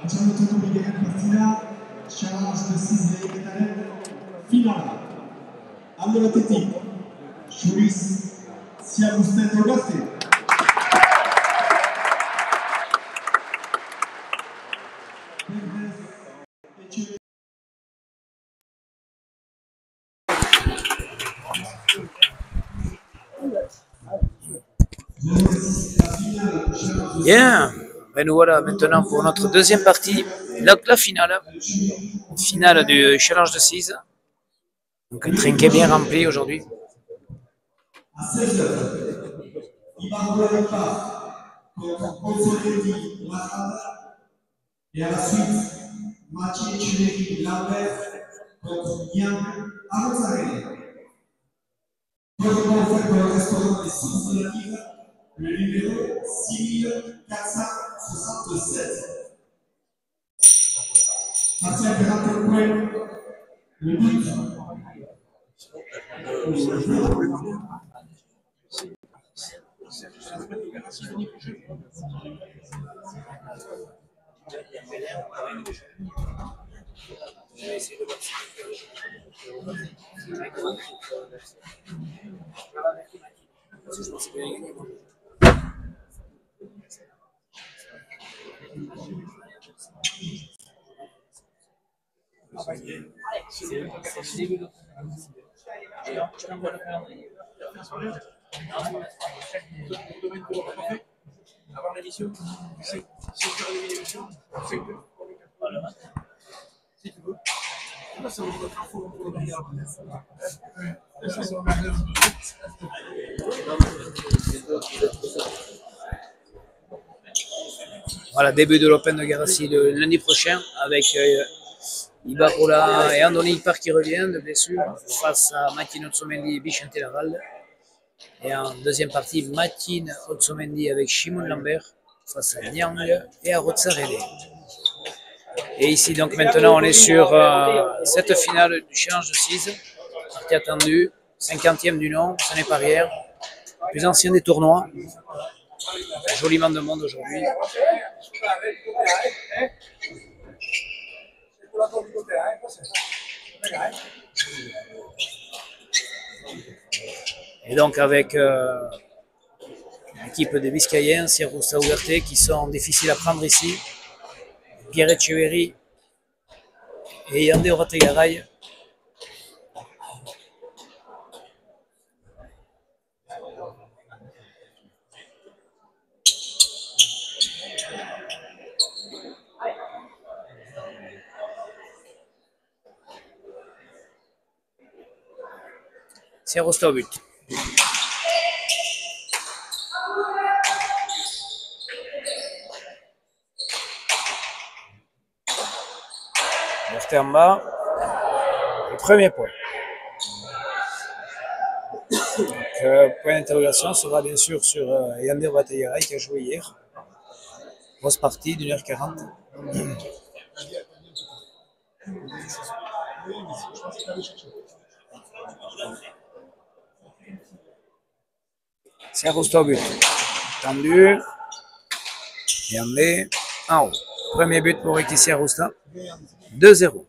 Facciamo tutto perché la partita challenge de 6 finale. Allora Titi, Juris, sia vostè Gasti. Bien, ben nous voilà maintenant pour notre deuxième partie, la finale du challenge de 6. Donc un trinquet bien rempli aujourd'hui. À 16h, il va rouler pas contre Ozoledi Matata et à la suite, Mathieu Chuneri Lambert contre Niang Arrozarelli. Protocole offert par le restaurant des sources de la Ligue, le numéro 6467. Partie impérateur Cohen, le but. Avant l'émission, c'est l'émission, c'est que si tu veux. Ça va être un faux pour le meilleur. Voilà, début de l'Open de Garassi le lundi prochain avec Ibarrola et Andoni Ipar qui revient de blessure face à Matin Otsomendi et Bichente Laval. Et en deuxième partie, Matin Otsomendi avec Shimon Lambert face à Niang et à Rozzarelli. Et ici, donc maintenant, on est sur cette finale du challenge de 6, partie attendue, 50e du nom, ce n'est pas rien, le plus ancien des tournois. Joliment de monde aujourd'hui. Et donc avec l'équipe des Biscayens, Sierra Ugarte, qui sont difficiles à prendre ici. Pierre Echeverry et Yandé Orategaray. Sierra au but. En bas, le premier point. Donc, point d'interrogation sera bien sûr sur Yandé Orategaray qui a joué hier. Grosse partie d'1h40. Sierra au but. Tendu. Yandé en haut. Premier but pour Ricky Sierra. 2-0.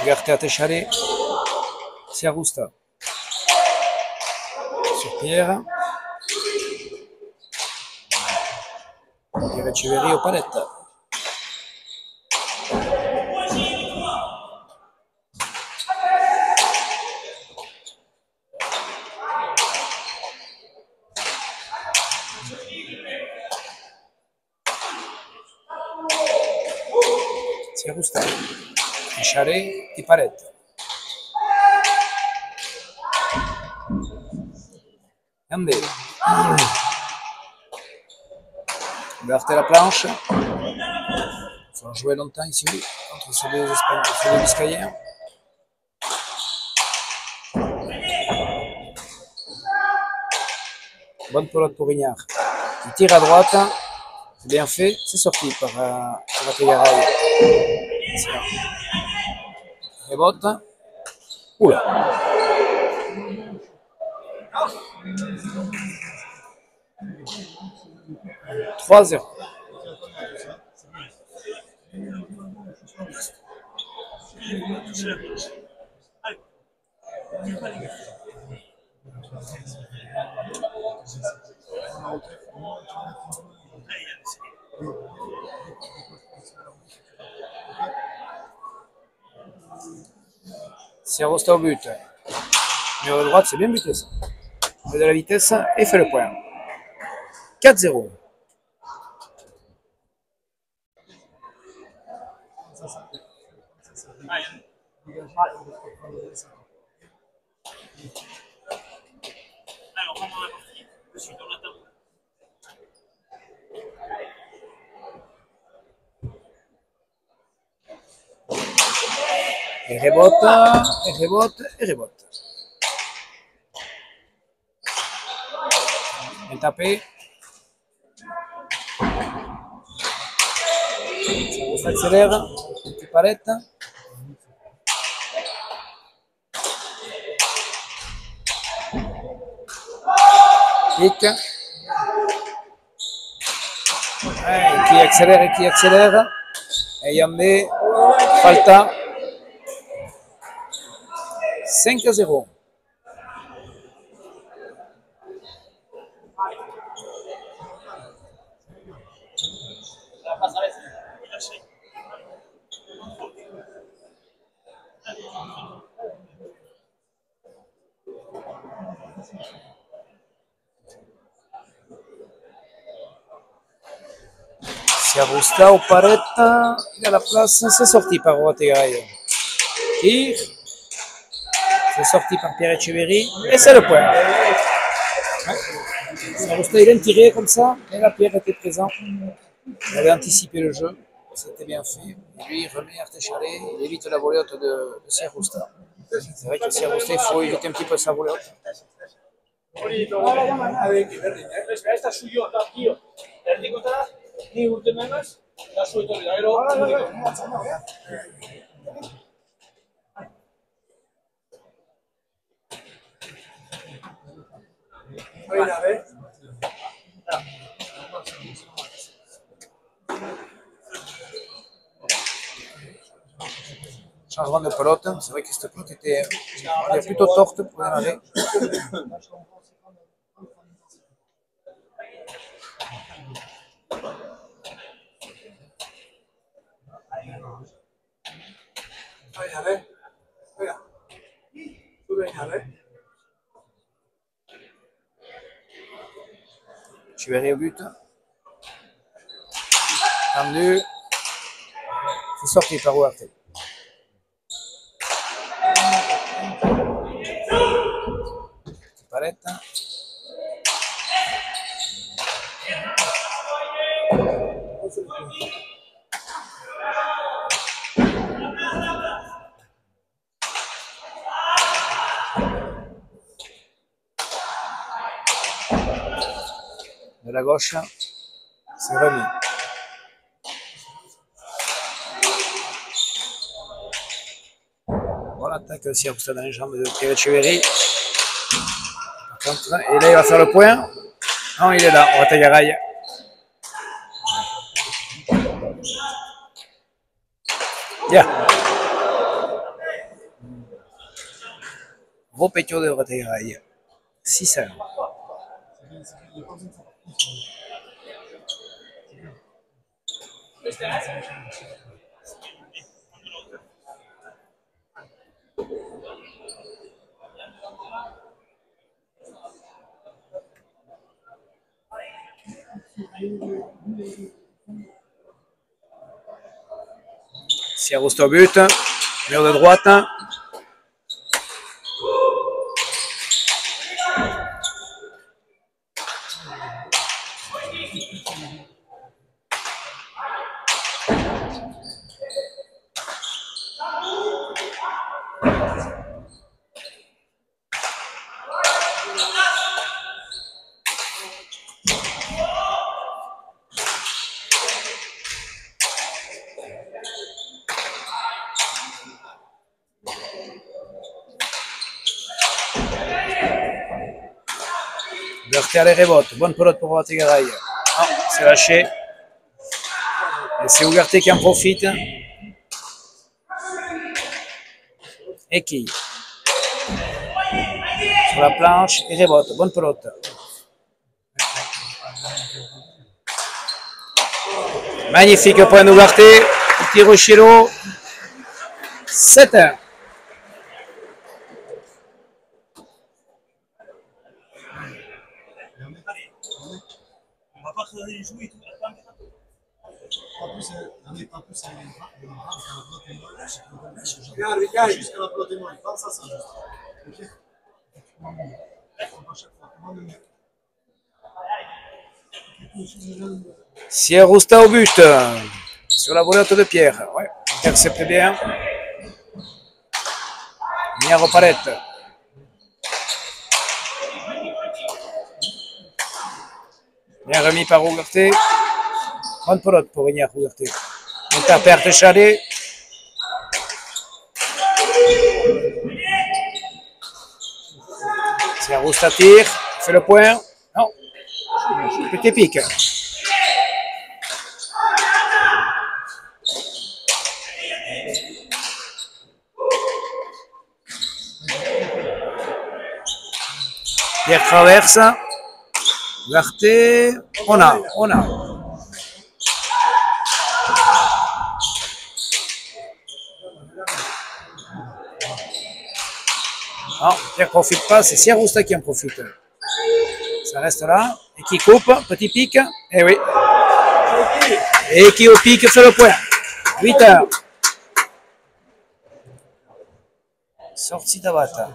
Ugarte à Técharé. Sierra. Sur Pierre. Pierre Echeverry aux palettes. Sierra. Técharé et palette. Yandé. Ugarte la planche. Il faut jouer longtemps ici contre ces deux Biscayens. Bonne pelote pour Ignard. Il tire à droite. C'est bien fait. C'est sorti par Ategaray. Rebote. Oula. 3-0. Siarosta au but. Numéro de droite, c'est bien buté ça. Il met de la vitesse et fait le point. 4-0. Et rebote, et rebote, et rebote. Bien tapé. Ça accélère. Petite palette. Kick. Qui accélère et qui accélère. Et Yamé, falta. 5-0. Siarosta au Paretta, il a la place, c'est sorti par Ategaray. Tire, c'est sorti par Pierre Echeverry, et c'est le point. Siarosta, il vient de tirer comme ça, et la Pierre était présent. Il avait anticipé le jeu, c'était bien fait. Et lui, il remet Artechalet, il évite la volée haute de Siarosta. C'est vrai que Siarosta, il faut éviter un petit peu sa volée haute. Changement de pelote, c'est vrai que cette pelote était plutôt torte pour démarrer. Echeverry au but. Tendu. C'est sorti par Huarte. Palette. De la gauche, c'est remis. Voilà l'attaque aussi dans les jambes de Pierre Echeverry. Et là, il va faire le point. Non, il est là, Ategaray. Bien. Gros pétio de Ategaray. 6-1. Siarosta au but, mur de droite. Ougarté à la rebote. Bonne pelote pour Ovategaray. Ah, c'est lâché. Et c'est Ougarté qui en profite. Et qui sur la planche et rebote. Bonne pelote. Magnifique point d'Ougarté. Tiro Chilo. 7-1. On va pas les jouer et tout. Jusqu'à la pelote des mains, pas ça, juste. Ok. Sierrusta au but. Sur la volette de Pierre. Ouais, intercepte bien. Niaro Palette. Bien remis par Ougarté. Bonne pelote pour Ignare Ougarté. Interperte Chalet. Sierrusta tire. Fait le point. Non. Petit pic. Pierre traverse. Ougarté. On a. Non, Pierre profite pas, c'est Sierrusta qui en profite. Ça reste là. Et qui coupe, petit pic. Eh oui. Et qui au pic fait le point. 8-1. Sortie d'Avata.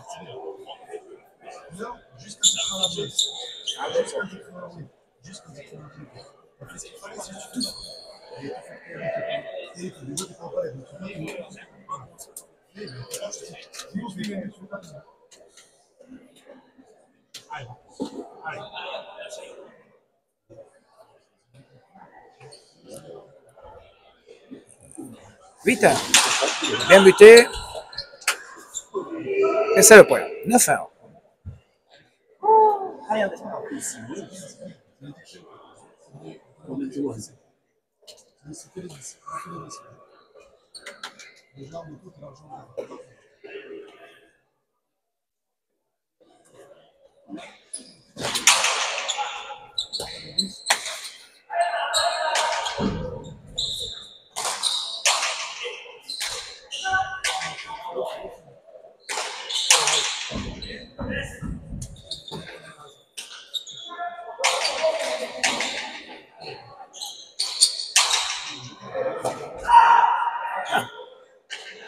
Bien buté. Et c'est le point. 9-1.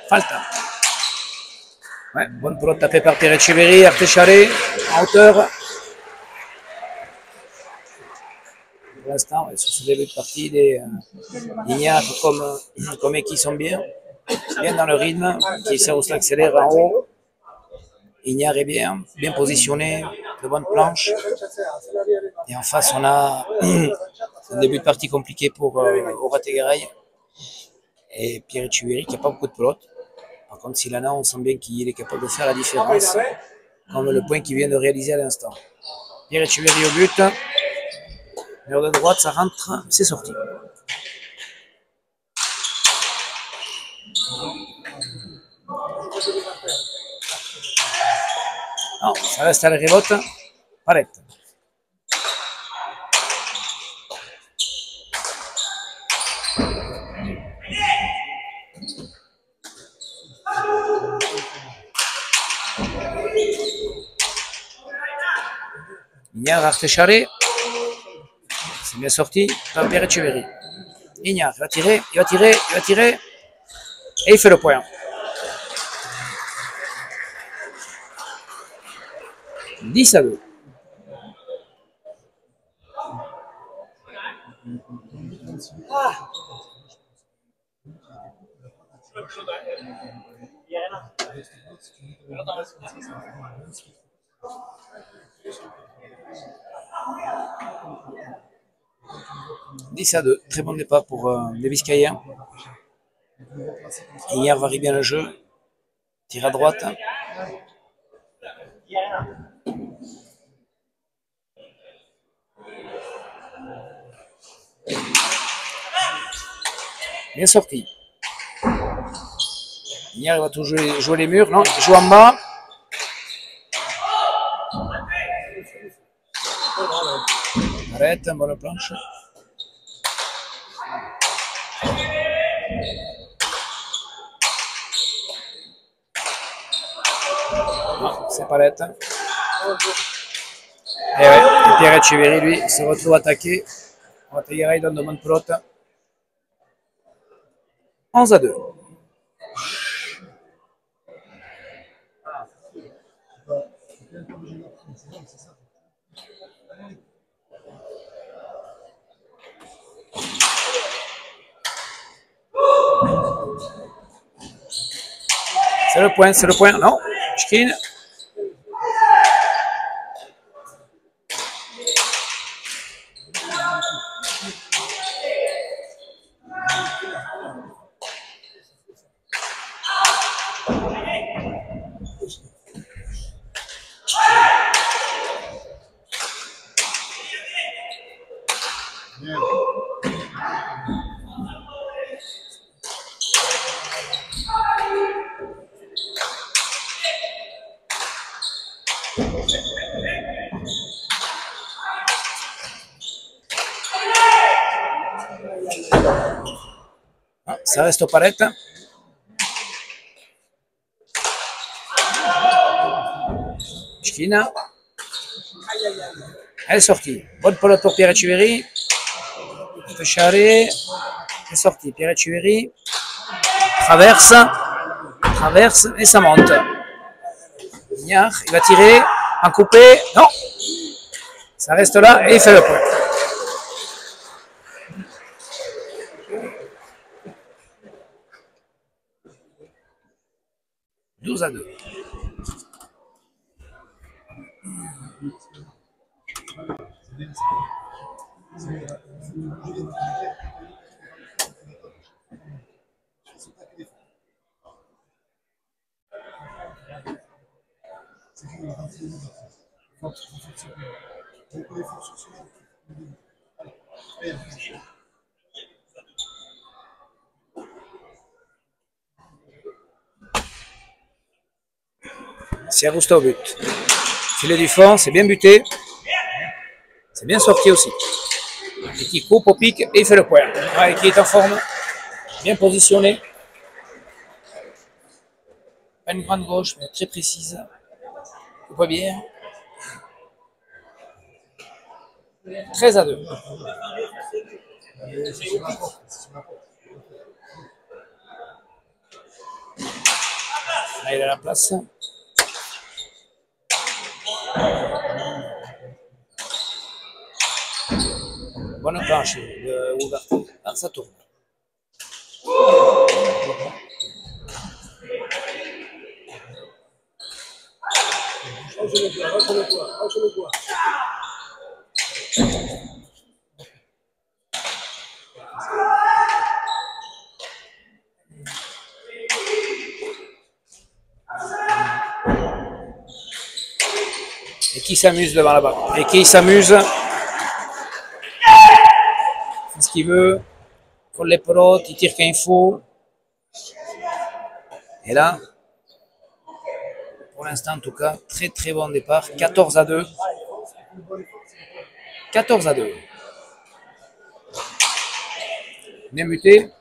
Falta. Ouais, bonne pelote tapée par Pierre Echeverry, Artécharé, en hauteur. Pour l'instant, sur ce début de partie, les Ignare comme qui sont bien dans le rythme, qui Sierrusta accélère en haut. Ignare est bien positionné, de bonnes planches. Et en face, on a un début de partie compliqué pour Ovategaray et Pierre Echeverry qui n'a pas beaucoup de pelote. Par contre, s'il en a, on sent bien qu'il est capable de faire la différence, comme le point qu'il vient de réaliser à l'instant. Pierre Echeverry au but. Mur de droite, ça rentre, c'est sorti. Non, ça reste à la rebote. Palette. Ignare Artécharé. C'est bien sorti par Pierre Echeverry. Ignare va tirer, il va tirer. Et il fait le point. 10-2. Très bon départ pour les Biscayens. Ignare varie bien le jeu. Tire à droite. Bien sorti. Hier, il va tout jouer les murs. Non, il joue en bas. Arrête, bonne planche. Non, c'est pas l'être. Et ouais, et Pierre Etcheverry, lui, se retrouve attaqué. Guateguera, il donne de bonne pelote. 11-2. C'est le point, non, Chkin. Ah, ça reste aux palettes. Chkina. Elle est sortie. Bonne pelote pour Pierre Etcheverry. Fecharé. Elle est sortie. Pierre Etcheverry. Traverse et ça monte. Mignard, il va tirer. En coupé. Non. Ça reste là et il fait le point. « 12-2. C'est Agusta au but. Filet du fond, c'est bien buté. C'est bien sorti aussi. Et qui coupe au pic et il fait le point. Ouais, qui est en forme. Bien positionné. Pas une grande gauche, mais très précise. Coupe bien. 13-2. Là, il a la place. Bonne planche de Ougarté. Ah, ça tourne. Et qui s'amuse devant la barre. Et qui s'amuse. C'est ce qu'il veut. Il faut les pelotes, il tire quand il faut. Et là, pour l'instant en tout cas, très très bon départ. 14-2. 14-2. Bien buté.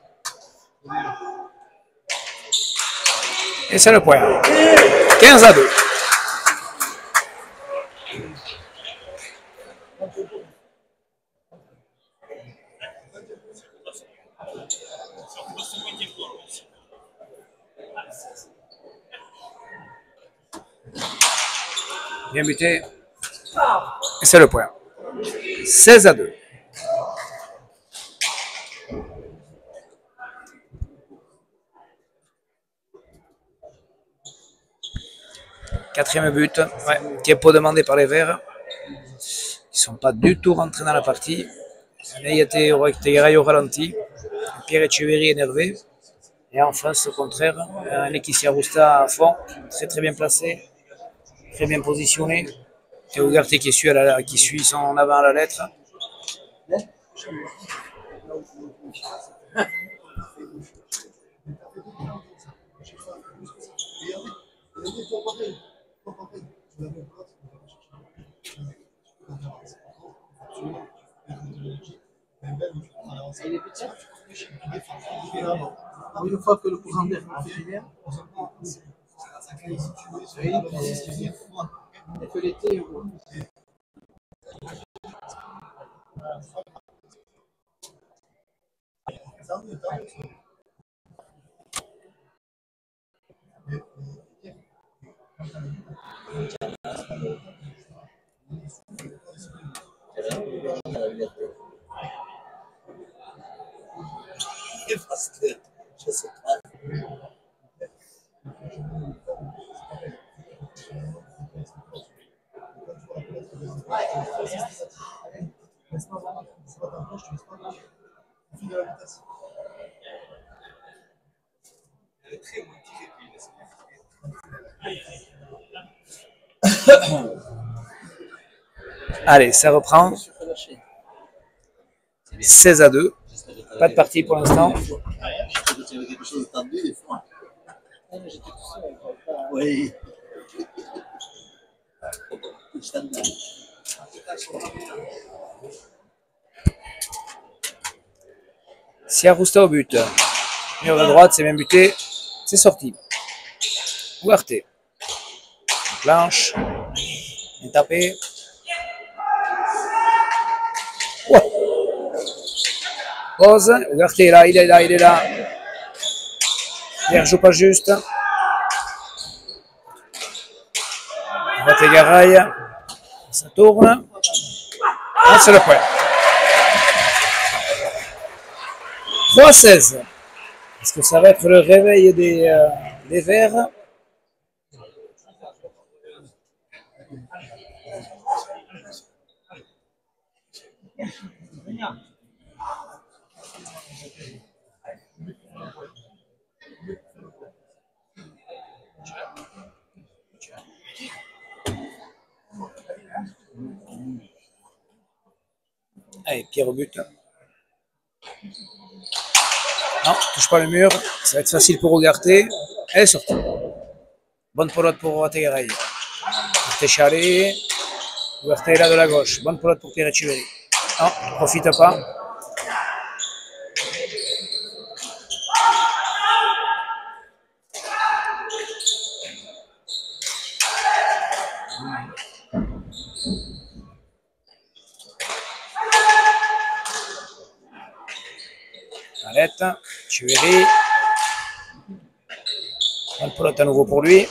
Et c'est le point. 15-2. Bien buté. Et c'est le point. 16-2. Quatrième but, ouais, qui est pas demandé par les Verts. Ils ne sont pas du tout rentrés dans la partie. Guateguera au ralenti. Pierre Etcheverry énervé. Et en face, au contraire, un Lekissi Agusta à fond, très très bien placé, très bien positionné. Et Ugarte qui suit son avant à la lettre. Une fois que le courant d'air est fini, et que l'été, Je sais pas. Allez, ça reprend. 16-2. Pas de partie pour l'instant. Oui. Siarousta au but. Mur de droite, c'est bien buté. C'est sorti. Ugarte. Planche. Bien tapé. Ouais. Pause. Ugarte est là, il est là, il est là. Pierre joue pas juste. Garay. Ça tourne. Ah, c'est le point. 3-16. Est-ce que ça va être le réveil des Verts? Allez, Pierre au but. Non, touche pas le mur. Ça va être facile pour Ugarte. Elle est sortie. Bonne pelote pour Tegaray. Técharé. Ugarte est là de la gauche. Bonne pelote pour Pierre Echeverry. Non, il profite pas. Arrête. Echeverry. Bonne pelote à nouveau pour lui.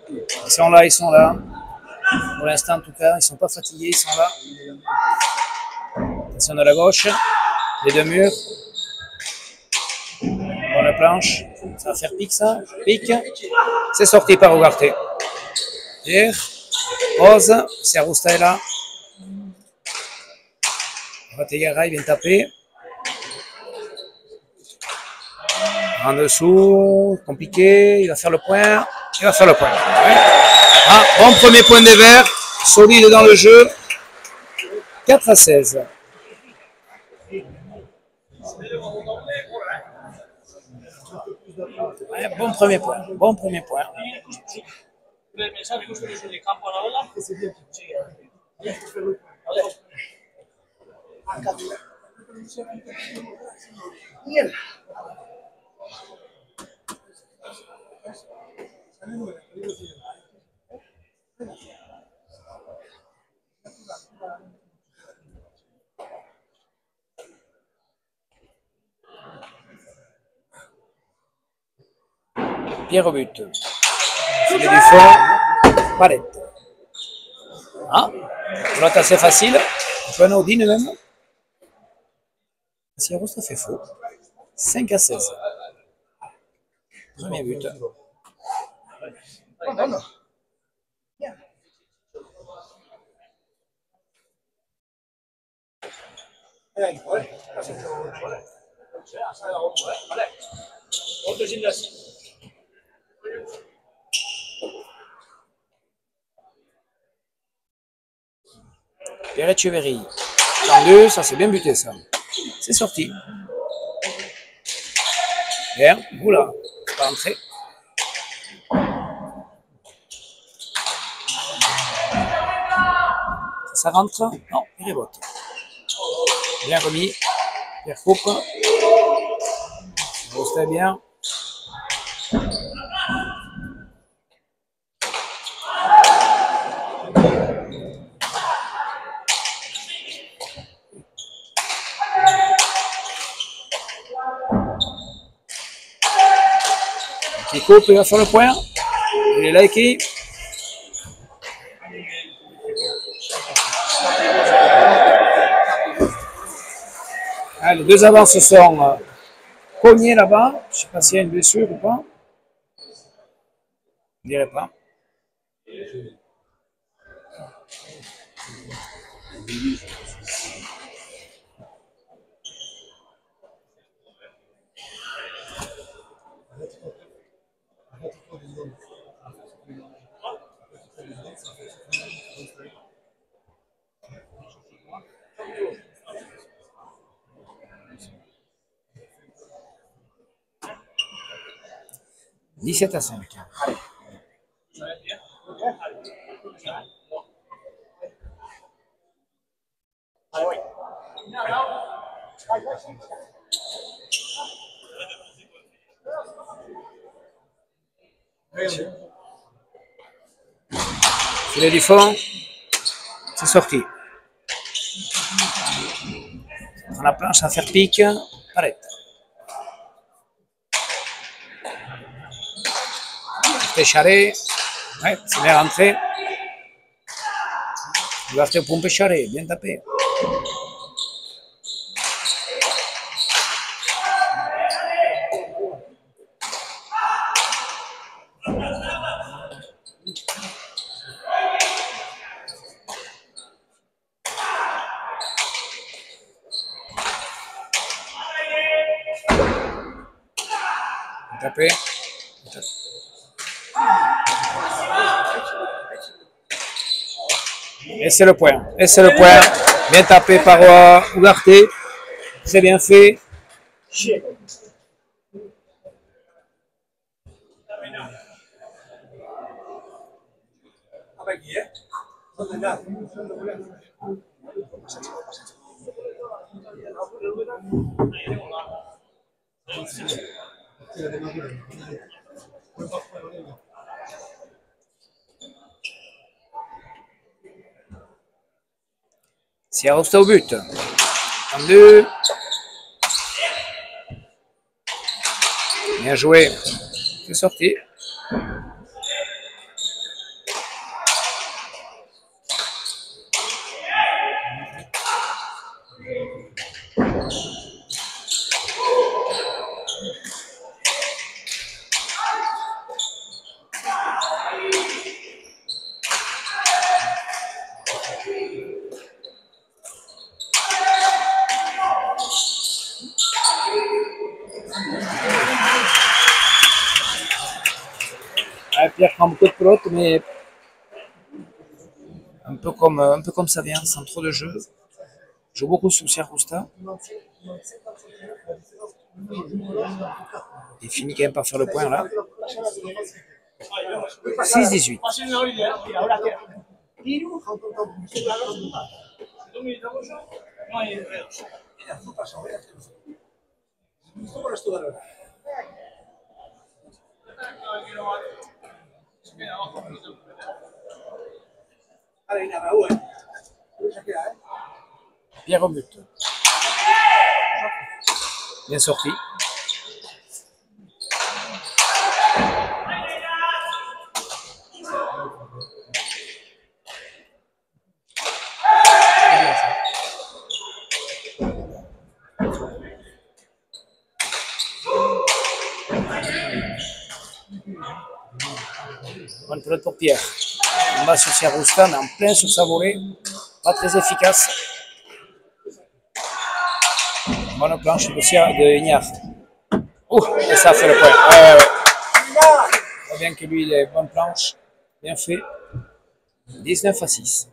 Ils sont là, ils sont là. Pour l'instant, en tout cas, ils ne sont pas fatigués, ils sont là. Attention de la gauche. Les deux murs. Bonne planche. Ça va faire pique, ça. Pique. C'est sorti par Ugarte. Pierre. Rose. Siarousta est là. Tegaray vient taper. En dessous. Compliqué. Il va faire le point. Il va faire le point. Ouais. Ah, bon premier point des Verts. Solide dans le jeu. 4-16. Ouais, bon premier point. Bon premier point. Pierre au but. Filet du fond. Palette. Ah, l'autre assez facile. Un peu anodine même. Siarousta fait faux. 5-16. Premier but. Pierre Etcheverry. 32, ça c'est bien buté ça. C'est sorti. Bien, oula, pas entré. Ça rentre? Non, il rebote. Bien remis. Pierre coupe. C'était bien. Qui coupe, il va faire le point. Il est liké. Ah, les deux avants se sont cognés là-bas. Je ne sais pas s'il y a une blessure ou pas. Je ne dirais pas. « 17-5. Filet du fond, c'est sorti. On la planche à faire pique, arrête. Pécharé, ouais, c'est bien rentré. Il va faire pour un Pécharé, bien tapé. Tapé. Et c'est le point. Et c'est le point. Bien tapé par Ougarté. C'est bien fait. Siarosta au but. 32. Bien joué. C'est sorti. Pierre prend beaucoup de pelote, mais un peu comme ça vient, sans trop de jeu. Joue beaucoup sous Siarosta. Il finit quand même par faire le point là. 6-18. Pierre au but. Bien sorti. Bonne pelote pour Pierre. On va sur Siarosta, en plein sur sa volée. Pas très efficace. Bonne planche de Ignard. Et ça fait le point. On voit bien que lui, il est bonne planche. Bien fait. 19-6.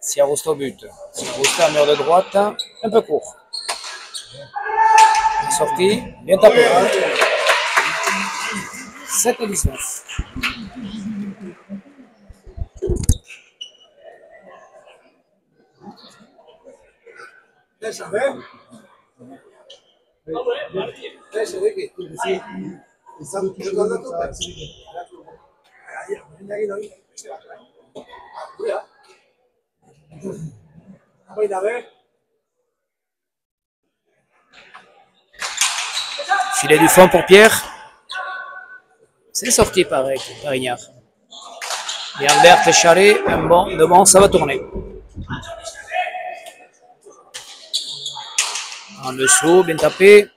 Siarousta au but. Siarousta, mur de droite, un peu court. Sortie, bien tapé. 7-19. Filet du fond pour Pierre. C'est sorti par Ignard. Et Albert Técharé, de bon, ça va tourner. En dessous, bien tapé.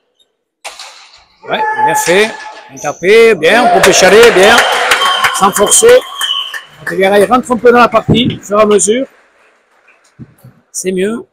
Ouais, bien fait. Bien tapé, bien. Pour Técharé, bien. Sans forcer. Il rentre un peu dans la partie, au fur et à mesure. C'est mieux.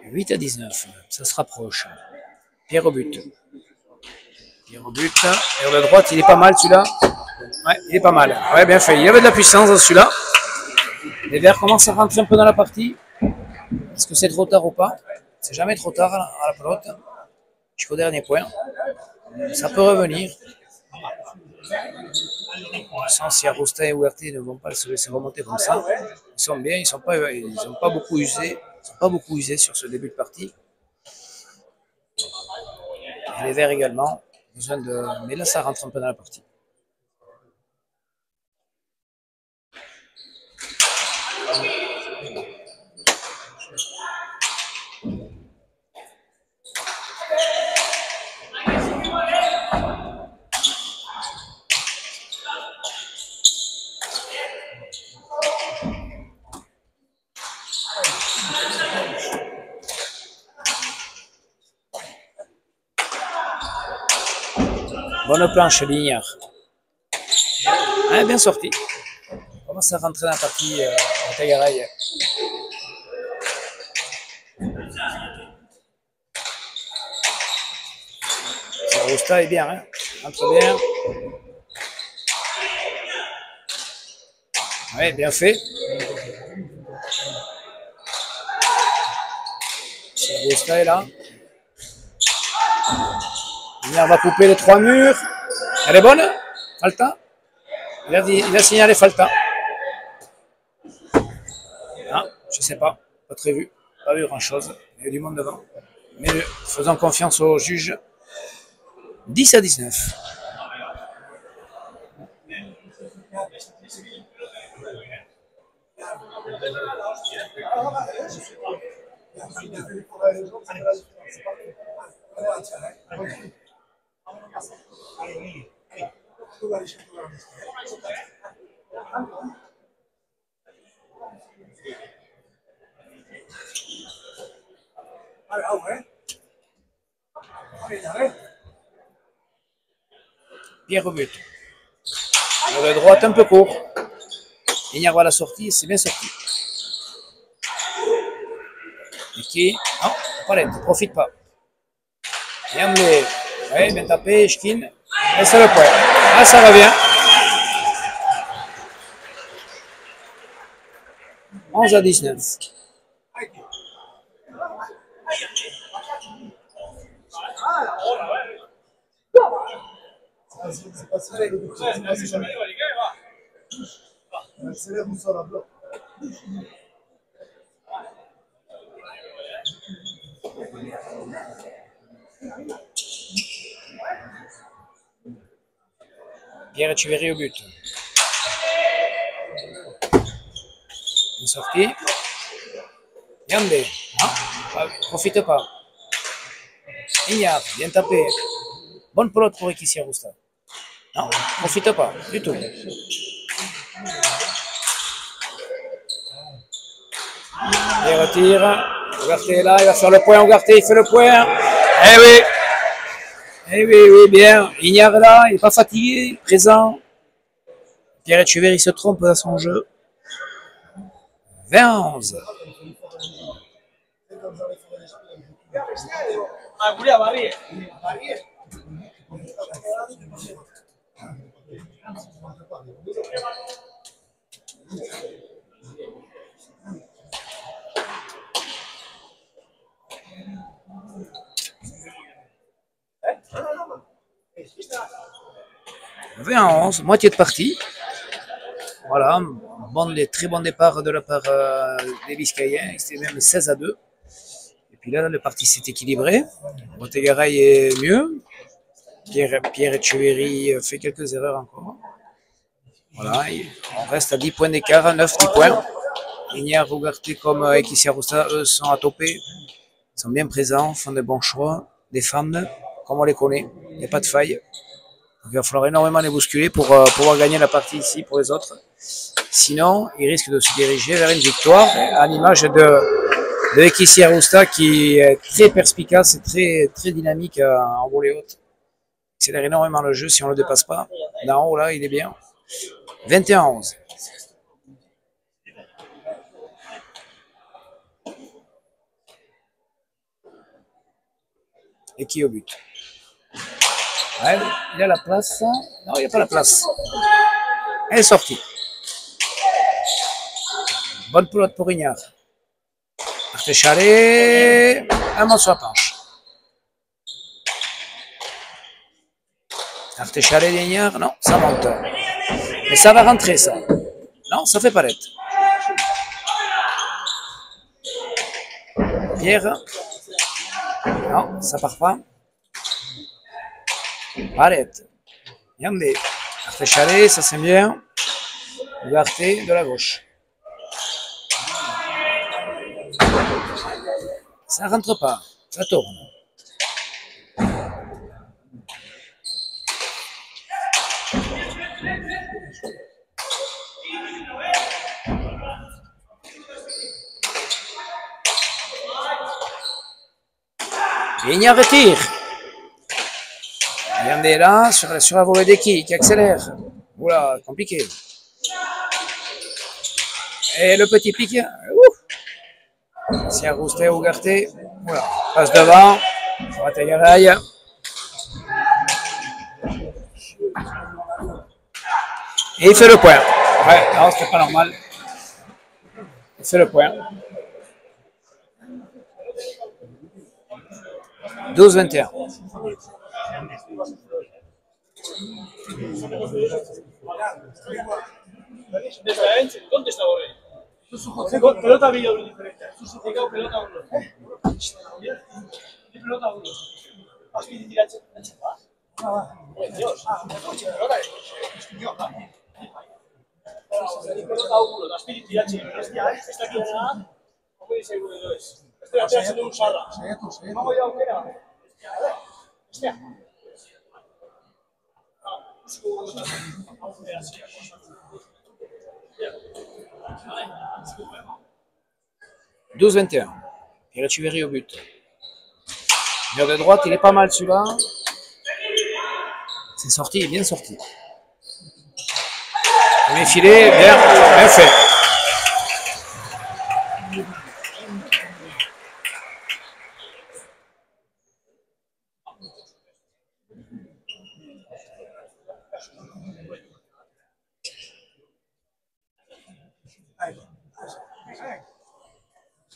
« 8-19, ça se rapproche. Pierre au but. Pierre au but. Et de droite, il est pas mal celui-là. Ouais, il est pas mal. Ouais, bien fait. Il y avait de la puissance dans celui-là. Les Verts commencent à rentrer un peu dans la partie. Est-ce que c'est trop tard ou pas? C'est jamais trop tard à la pelote. Jusqu'au dernier point. Ça peut revenir. Sans si Arousta et Ouerté ne vont pas se laisser remonter comme ça. Ils sont bien, ils n'ont pas beaucoup usé. Ils sont pas beaucoup usés sur ce début de partie. Et les Verts également. Besoin de... Mais là, ça rentre un peu dans la partie. Bonne planche, Lignard. Ah, bien sorti. On commence à rentrer dans la partie à Tagaraï. Siarousta est bien, hein. Entre bien. Oui, bien fait. Siarousta est là. Lignard va couper les 3 murs. Elle est bonne, Falta. Il a signalé Falta. Ah, je sais pas, pas très vu, pas vu grand chose. Il y a du monde devant. Mais faisons confiance au juge. 10-19. Pierre au but. De droite un peu court. Lignard va à la sortie, c'est bien sorti. Mickey, non, Palette, ne profite pas. Bien blé. Oui, bien tapé, Shkin. Et c'est le point. Ah, ça revient. 11-19. Pierre Etcheverry au but. Une sortie. Yandé. Non, profite pas. Ignat, bien tapé. Bonne pelote pour Ekissi Arousta. Non, profite pas, du tout. Il retire. Ougarté est là, il va faire le point. Ougarté, il fait le point. Eh oui. Eh oui, oui, bien. Ignat est là, il n'est pas fatigué, présent. Pierre Etcheverry se trompe dans son jeu. 20-11. Moitié de partie. Voilà, très bon départ de la part des Biscayens. C'était même 16-2. Et puis là, le parti s'est équilibré. Motegaray est mieux. Pierre Etcheverry fait quelques erreurs encore. Voilà, on reste à 10 points d'écart, 9-10 points. Ignat, Ougarté comme Ekissi Arousta, eux sont à toper. Ils sont bien présents, font de bons choix, défendent comme on les connaît. Il n'y a pas de faille. Donc, il va falloir énormément les bousculer pour pouvoir gagner la partie ici pour les autres. Sinon, ils risquent de se diriger vers une victoire, à l'image de Ekissi Arousta qui est très perspicace et très, très dynamique en volée haute. Il accélère énormément le jeu si on ne le dépasse pas. D'en haut, là, il est bien. 21-11. Et qui est au but? Ouais, il a la place. Non, il n'y a pas la place. Elle est sortie. Bonne pelote pour Ignat. Artéchalé. Un mot sur la planche. Artéchalé d'Ignat. Non, ça monte. Mais ça va rentrer, ça. Non, ça fait palette. Pierre. Non, ça part pas. Palette. Yandé. Artéchalé, ça c'est bien. Ougarté de la gauche. Ça rentre pas. Ça tourne. Ignat retire. Yandé est là, sur la volée d'Eki qui accélère. Oula, compliqué. Et le petit pic. Si Arousta ou Ougarté. Voilà. Passe devant. Motegaray. Et il fait le point. Ouais, non, c'était pas normal. Il fait le point. 12-21. Pelota había uno diferente. Pelota uno. Pelota uno. Aspi tiratzen. Dios. Pelota. Pelota uno. Aspi tiratzen. Ez dakiena. Hori seguro edo ez. Este ateratzen duen sarra. Vamos ya aukera. Estea. « 12-21. Pierre Etcheverry au but. Mur de droite, il est pas mal celui-là. C'est sorti, il est bien sorti. Premier filet, bien fait. «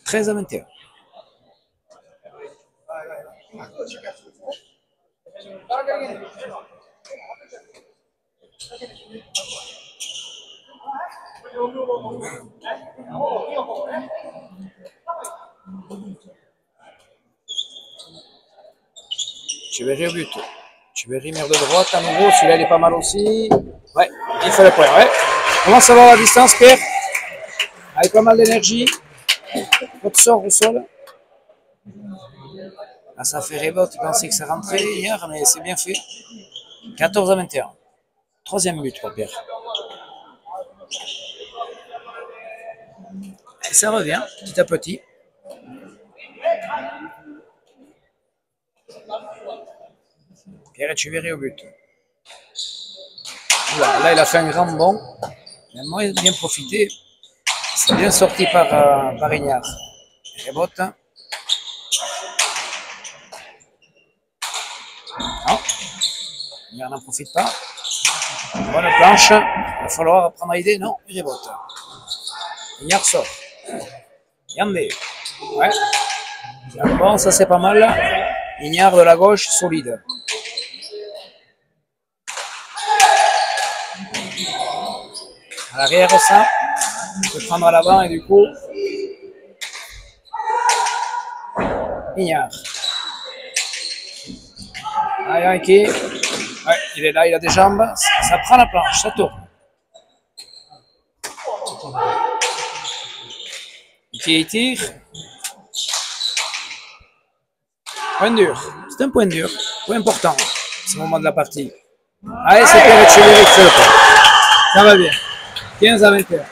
13-21. Echeverry au but. Echeverry, mère de droite à nouveau. Celui-là, il est pas mal aussi. Ouais, il fait le point. Ouais. Comment ça va la distance, Pierre? Avec pas mal d'énergie. Votre sort au sol. Là, ça fait rebote. Il pensait que ça rentrait hier, mais c'est bien fait. 14-21. Troisième but pour Pierre. Et ça revient petit à petit. Pierre Echeverry au but. Là, il a fait un grand bond. Il a moins bien profité. C'est bien sorti par Ignard. Rebote. Non. Ignard n'en profite pas. Bonne planche. Il va falloir prendre l'idée. Non, il rebote. Ignard sort. Yandé. Ouais. Bon, ça c'est pas mal. Ignard de la gauche, solide. À l'arrière, ça. On peut prendre à l'avant et du coup. Ignard. Ok. Ouais, il est là, il a des jambes. Ça prend la planche, ça tourne. Qui tire. Point dur. C'est un point dur. Point important. C'est le moment de la partie. Allez, c'est Pierre Echeverry qui fait le point. Ça va bien. 15-21.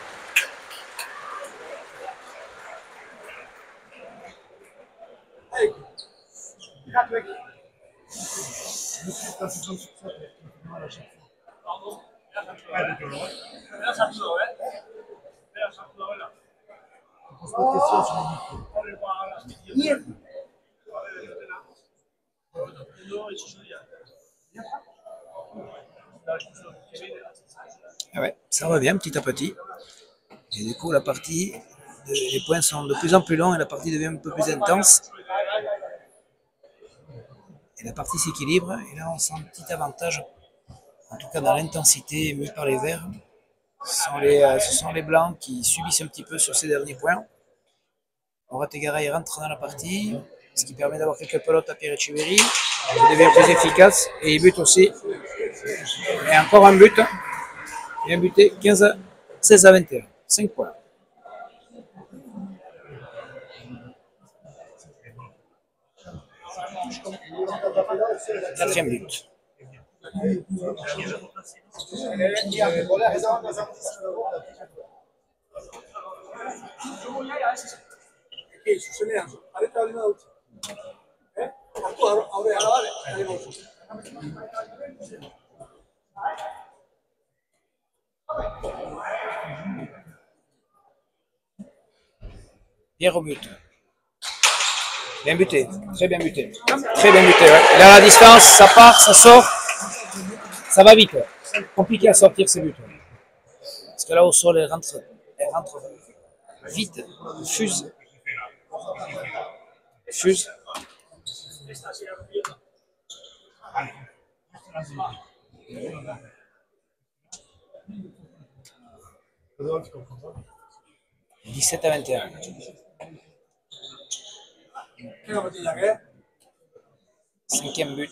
Ouais, ça revient petit à petit. Et du coup, la partie, les points sont de plus en plus longs et la partie devient un peu plus intense. Et la partie s'équilibre. Et là, on sent un petit avantage, en tout cas dans l'intensité mise par les verts. Ce sont les blancs qui subissent un petit peu sur ces derniers points. Orategara rentre dans la partie, ce qui permet d'avoir quelques pelotes à Pierre Echeverry, qui devient plus efficace, et il bute aussi. Et encore un but, bien buté, 16-21, 5 points. Quatrième but. Pierre au but. Bien buté, très bien buté. Très bien buté, ouais. Il a la distance, ça part, ça sort. Ça va vite. Compliqué à sortir ces buts. Parce que là au sol, elle rentre vite, fuse. Fuse. « 17-21. Cinquième but.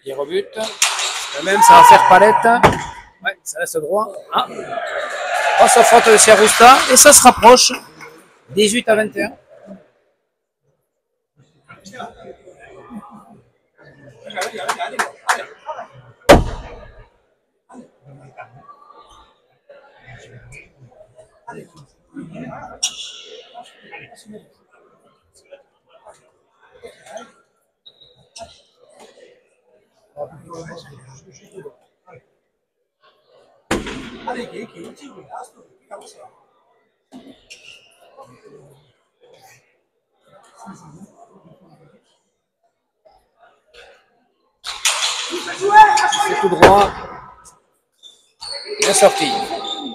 Il rebute. Le même, ça va faire palette. Ouais, ça reste droit. Ah. Grosse faute de Siarousta. Et ça se rapproche. 18-21. C'est tout droit. Bien sorti.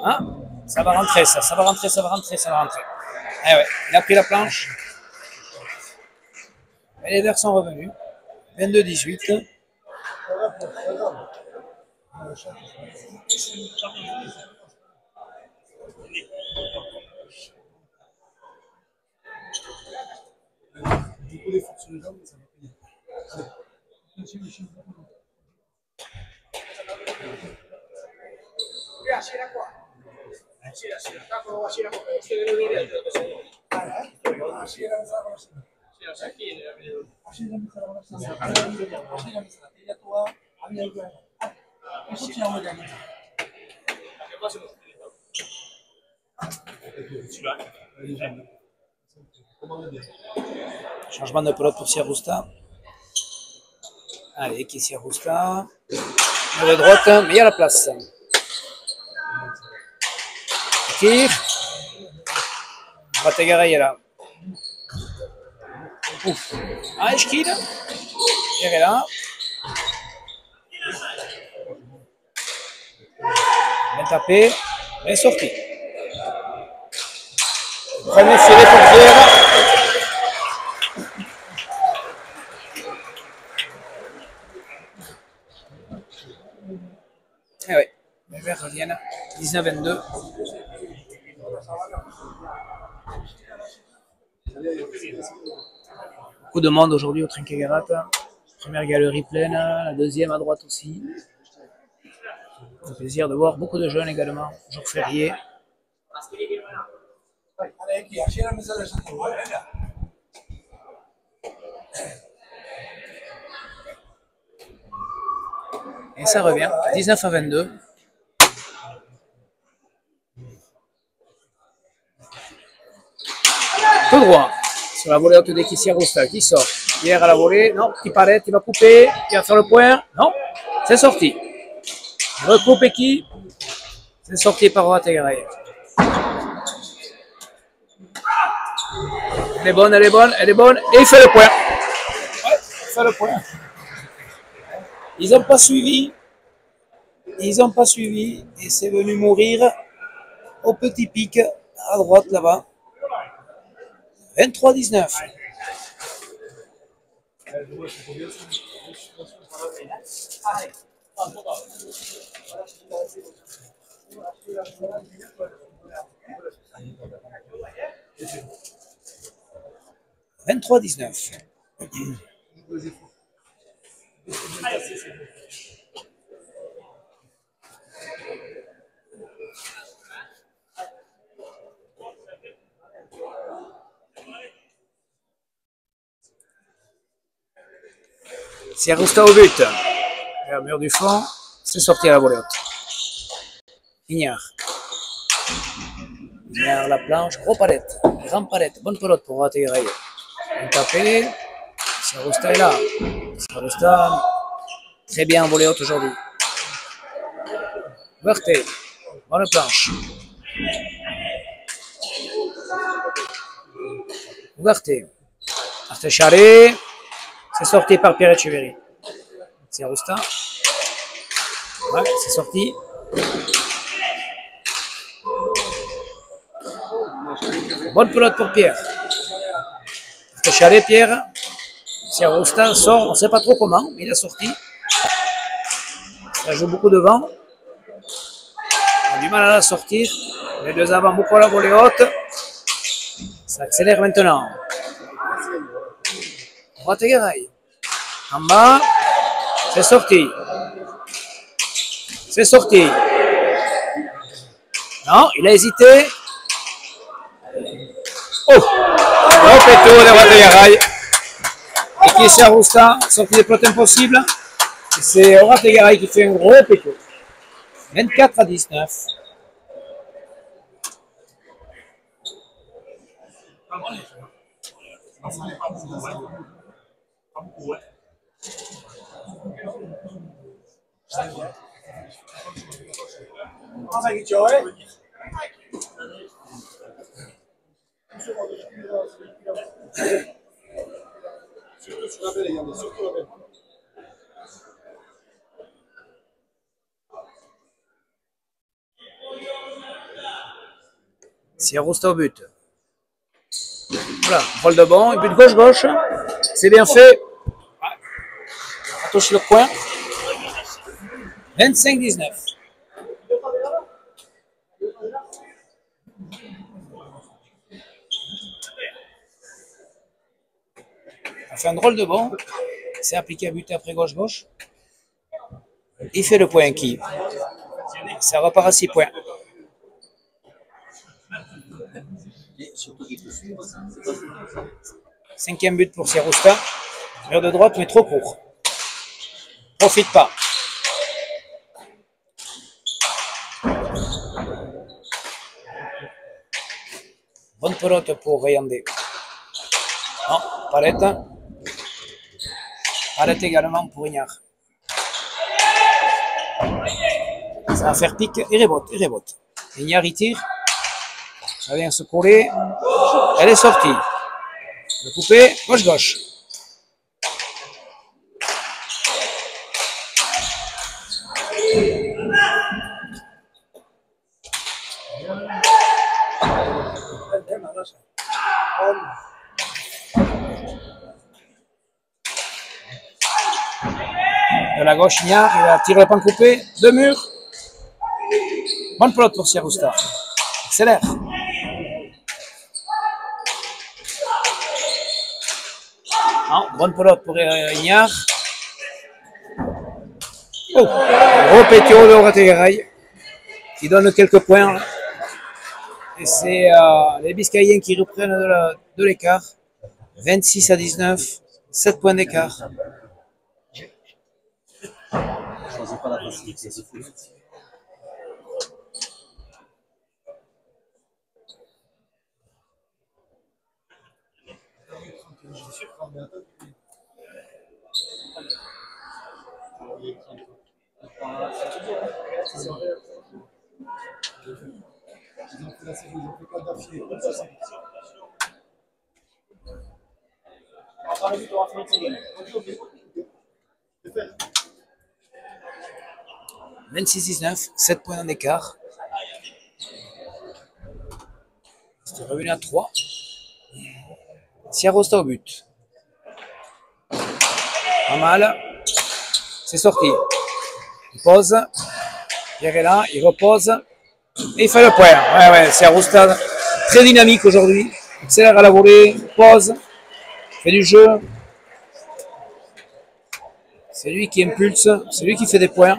Hein, ça va rentrer, ça va rentrer, ça va rentrer, ça va rentrer. Eh ouais, il a pris la planche. Et les verts sont revenus. 22-18. beaucoup d'efforts sur les jambes, mais ça va payer. Changement de pelote pour Siarousta. Allez, qui Siarousta. De droite, mais il y a la place. Tire. Bategaray est là. Ouf. Ah, Eshkid. Il est là. Bien tapé. Bien sorti. Premier filet pour Pierre. Eh oui, les Verts reviennent. 19-22. Beaucoup de monde aujourd'hui au Trinquet-Garata. Première galerie pleine, la deuxième à droite aussi. Un plaisir de voir beaucoup de jeunes également, jour férié. Et ça revient, 19-22. Tout droit, sur la volée haute de Siarousta, qui sort. Hier à la volée, non, qui paraît, il va couper, il va faire le point, non, c'est sorti. Il recoupe et qui? C'est sorti par Bategaray. Elle est bonne, elle est bonne, elle est bonne, et il fait le point. Ouais, il fait le point. Ils n'ont pas suivi. Ils n'ont pas suivi et c'est venu mourir au petit pic à droite là-bas. 23-19. « 23-19. Siarousta au but. Et au mur du fond, c'est sorti à la volée haute. Ignard. Ignard la planche, gros palette, grande palette, bonne pelote pour Bategaray. Un tapé. Siarousta est là. Siarousta, très bien en volée haute aujourd'hui. Verté, bonne planche. Verté. Artecharé. C'est sorti par Pierre Echeverry. Siarousta. Ouais, c'est sorti. Bonne pelote pour Pierre. Artecharé, Pierre. Siarousta sort, on ne sait pas trop comment, mais il a sorti. Ça joue beaucoup de vent. On a du mal à la sortir. Les deux avant beaucoup à la volée haute. Ça accélère maintenant. Bategaray. En bas. C'est sorti. C'est sorti. Non, il a hésité. Oh! Gros péto de Bategaray. Et qui est Siarousta, sortie des pelotes impossibles. C'est Bategaray qui fait un gros péto. 24-19. Siarousta au but. Voilà, rôle de bon, et but gauche-gauche. C'est bien fait. On touche le coin. 25-19. fait un drôle de bond. C'est appliqué à but après gauche-gauche. Il fait le point qui. Ça repart à 6 points. Cinquième but pour Siarousta. Mur de droite, mais trop court. Profite pas. Bonne pelote pour Rayandé. Non, Palette. Palette également pour Ignard. Ça va faire pique et rebote, et rebote. Ignard y tire. Ça vient se coller. Elle est sortie. Le coupé, gauche-gauche. De la gauche, Ignard, il va tirer le pan coupé. Deux murs. Bonne pelote pour Siarousta. Accélère. Non, bonne pelote pour Ignard. Oh, gros pétio de Rategaray qui donne quelques points. Et c'est les Biscayens qui reprennent de l'écart. 26 à 19, 7 points d'écart. Je choisis pas la facilité, c'est fou. On va le but, on va finir. 26-19, 7 points d'écart. C'est revenu à 3. Siarousta au but. Pas mal. C'est sorti. Il pose. Pierre est là, il repose. Et il fait le point. Ouais, Siarousta très dynamique aujourd'hui. Accélère à la volée, pose, fait du jeu. C'est lui qui impulse, c'est lui qui fait des points.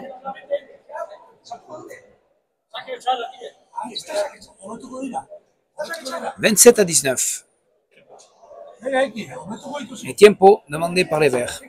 27 à 19. Et tempo demandé par les Verts.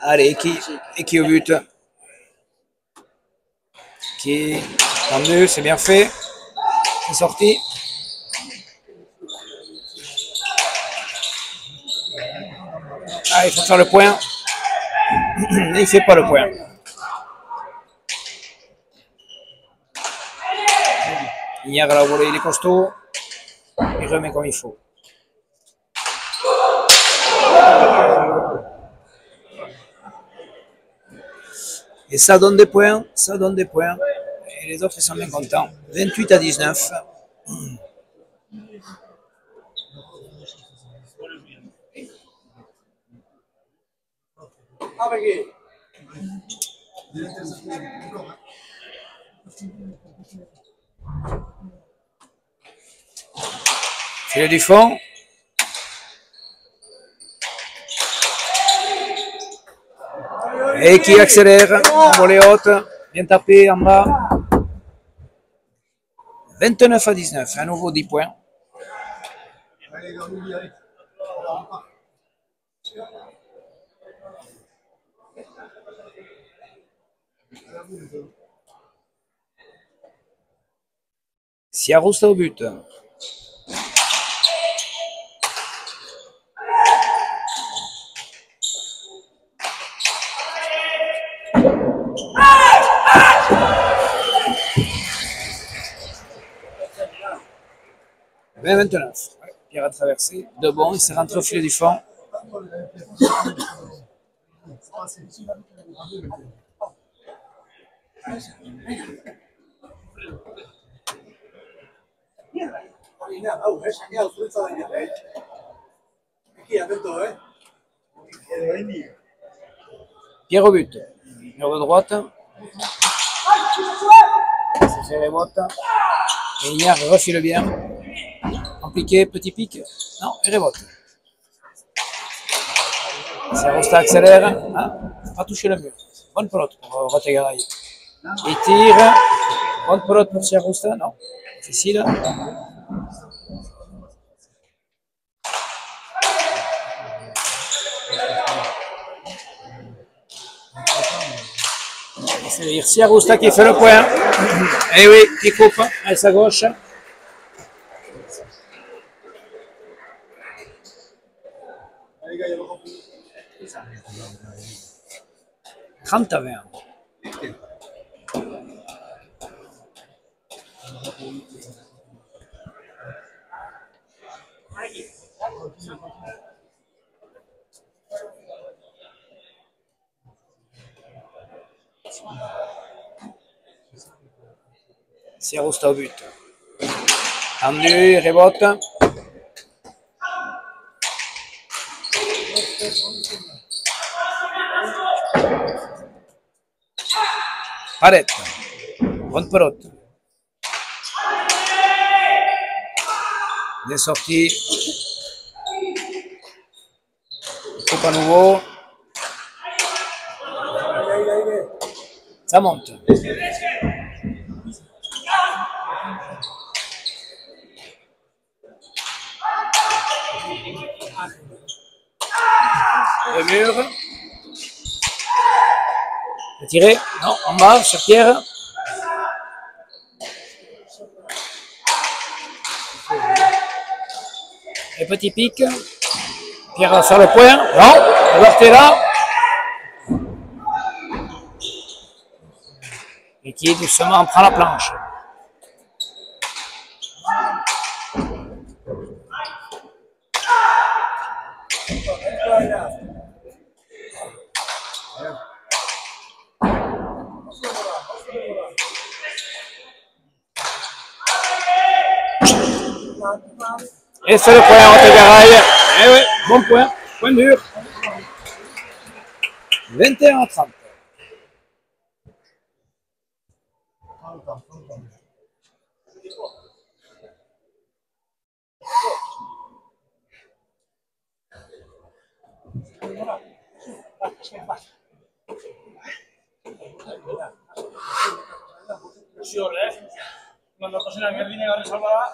Allez, qui est au but? Qui en deux, c'est bien fait. C'est sorti. Ah, il faut faire le point. Il ne fait pas le point. Ignard à la volée, il est costaud. Il remet comme il faut. Et ça donne des points, ça donne des points. Et les autres, ils sont bien contents. 28 à 19. Filet du fond. Et qui accélère, volée haute, bien tapé en bas. 29 à 19, à nouveau 10 points. Siarousta au but. Ben 29. Ouais, Pierre a traversé. De bon, il s'est rentré au filet du fond. Pierre au but. Numéro de droite. Ça fait les bottes. Et Ignard refile bien. Compliqué, petit pic. Non, il rebote. Siarousta accélère. Ah, pas touché le mur. Bonne pelote pour Rotegaraï. Il tire. Bonne pelote pour Siarousta. Non, difficile. C'est Siarousta qui fait le point. Et oui, qui coupe à sa gauche. Trente à 20. Siarousta au but. Tendu, rebote. Arrête. Bonne pelote. Des sorties. Coupe à nouveau. Ça monte. Le mur. Le tirer. Non, en bas, sur Pierre. Le petit pic. Pierre va faire le point. Non, alors t'es là. Et qui doucement prend la planche. Et c'est le point Rotegaraï. Eh oui, bon point. Point dur. 21 à 30. Cuando cosen la mierda y salvará,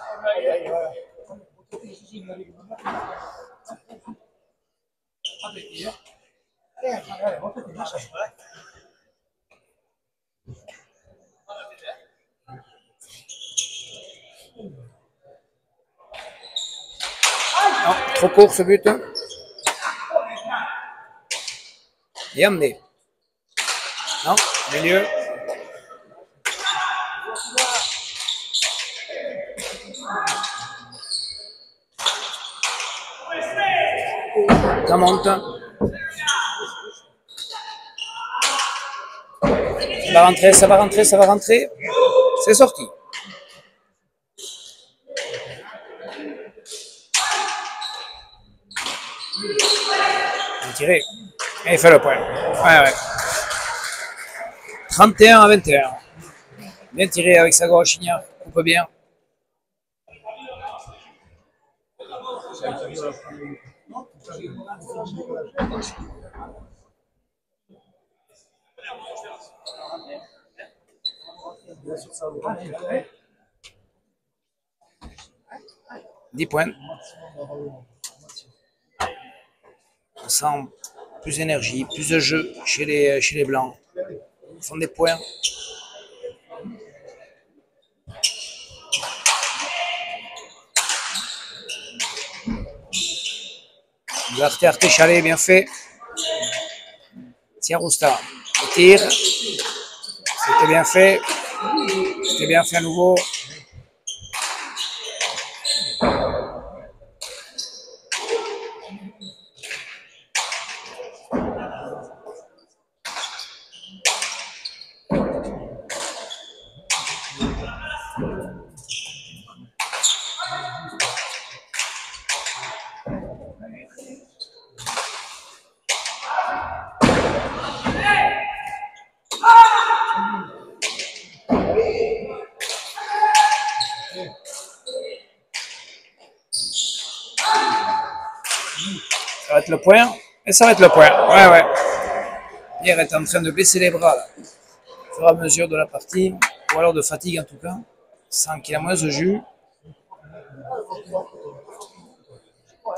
Non, trop court ce but. Et amené. Non, milieu. Ça monte. Ça va rentrer, ça va rentrer, ça va rentrer. C'est sorti. Tiré. Et il fait le point. Ouais, ouais. 31 à 21. Bien tiré avec sa gauche, Ignard. Coupe bien. Dix points. On sent plus d'énergie, plus de jeu chez les Blancs. Ils font des points. Arte Chalet, bien fait. Tiens, Rousta. Le tir. C'était bien fait. C'était bien fait à nouveau. Ça va être le point. Et ça va être le point. Ouais, ouais. Pierre est en train de baisser les bras, là. Au fur et à mesure de la partie. Ou alors de fatigue, en tout cas. Sans qu'il a moins de jus.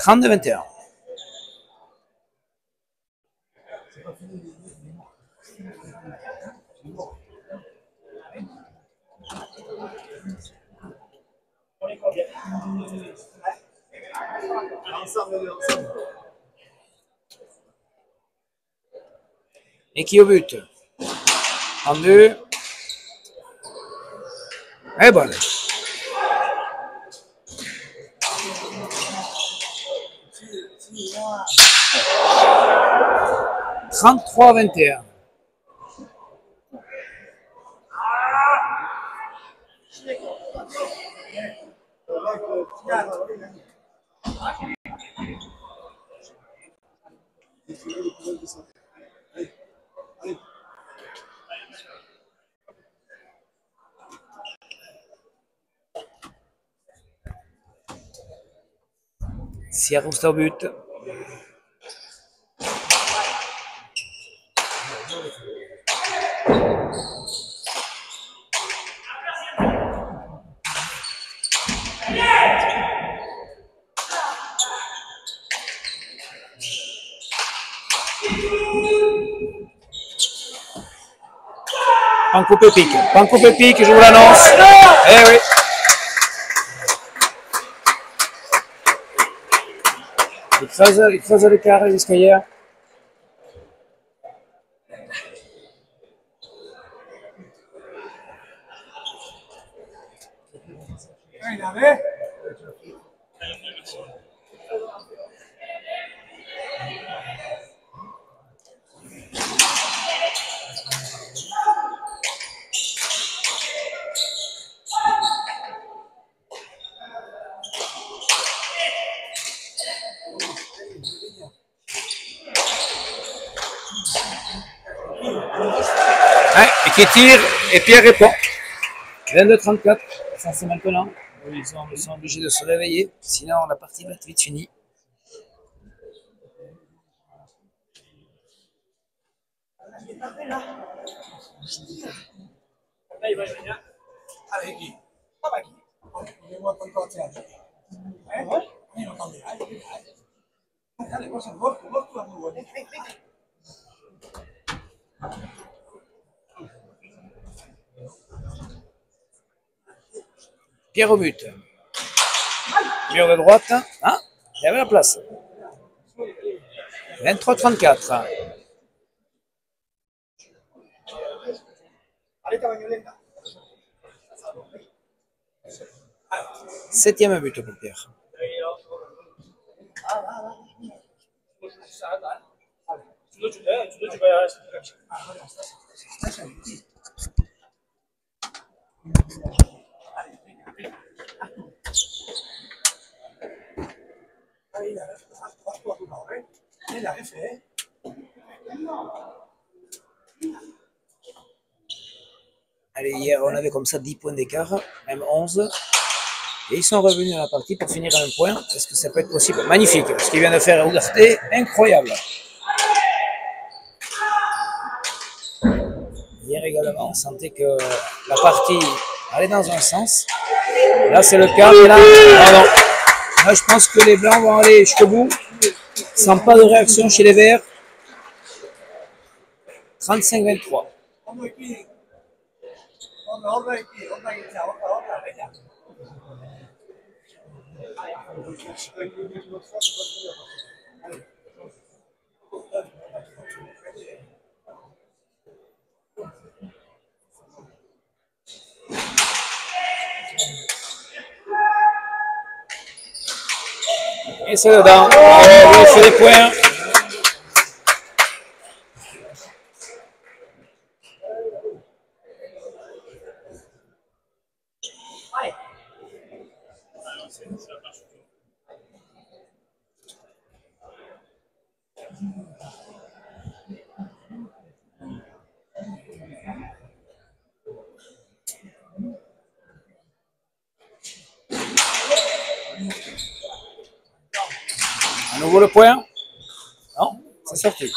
32-21. Et qui au but? En deux. Et bonne. « 33-21. Sierra Rousta au but. Pancoupe pique. Pancoupe pique, je vous l'annonce. Eh oui. Il creuse l'écart jusqu'à hier. Ouais, et qui tire, et Pierre répond. 22-34, ça c'est maintenant. Ils sont obligés de se réveiller, sinon la partie va être vite finie. Pierre au but. Mur de droite. Hein, il y avait la place. 23-34. Septième but pour Pierre. Allez, hier, on avait comme ça 10 points d'écart, même 11. Et ils sont revenus dans la partie pour finir à un point. Est-ce que ça peut être possible? Magnifique, ce qu'il vient de faire Ugarte, incroyable. Hier également, on sentait que la partie allait dans un sens. Là, c'est le cas, mais là, pardon. Là, je pense que les Blancs vont aller jusqu'au bout, sans pas de réaction chez les Verts. 35-23. Et c'est dedans. Il fait des points. À nouveau le point. Non, c'est sorti.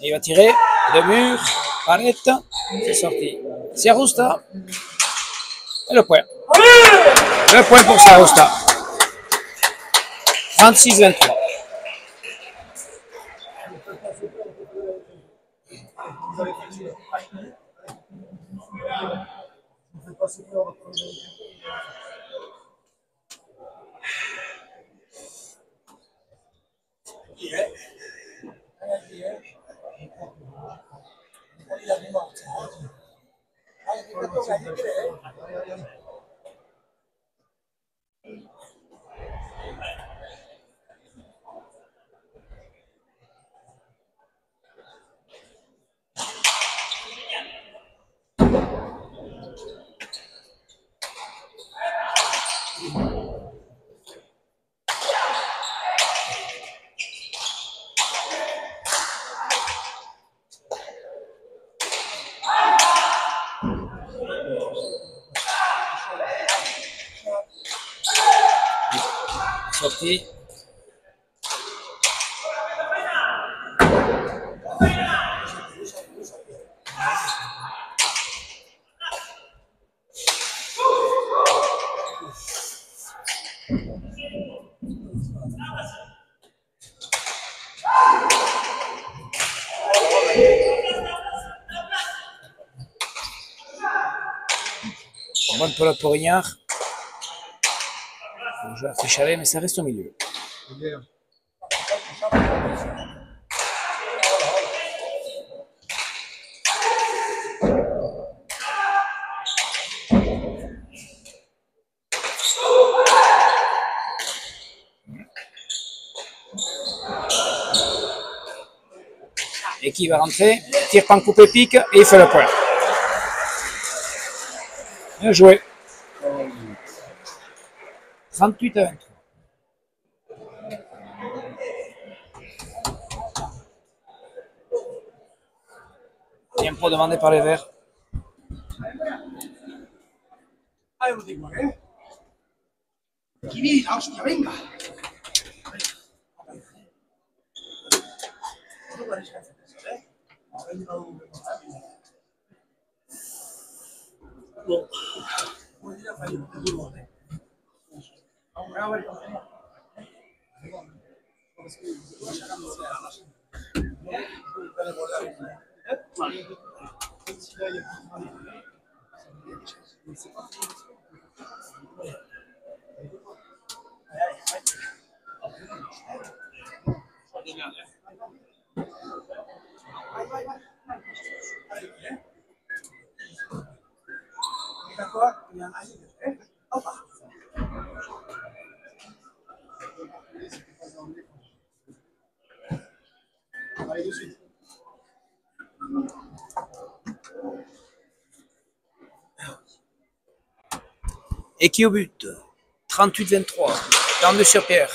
Il va tirer, de mur, arrête, c'est sorti. Siarousta, et le point. Le point pour Siarousta. 36-23. Sorti. Bonne pelote pour Ignard. Le joueur fait chalet, mais ça reste au milieu. Et qui va rentrer, tire pas en coupé pique et il fait le point. Bien joué. 38-23. Tiempo demandé par les Verts. hostia, venga. Et qui au but? 38-23. Temps de sur Pierre.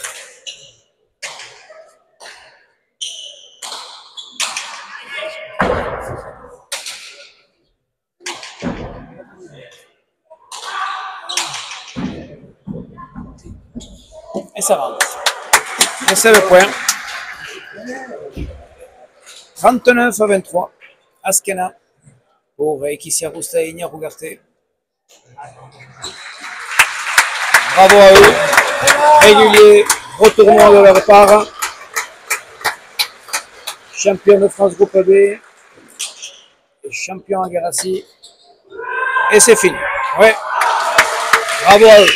Et ça rentre. Et c'est le point. 39-23. Askena pour Ekissia Rusta et Igna Rougarté. Bravo à eux. Régulier, retournement de leur part. Champion de France Groupe B. Et champion à Garassi. Et c'est fini. Ouais. Bravo à eux.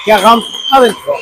40-23.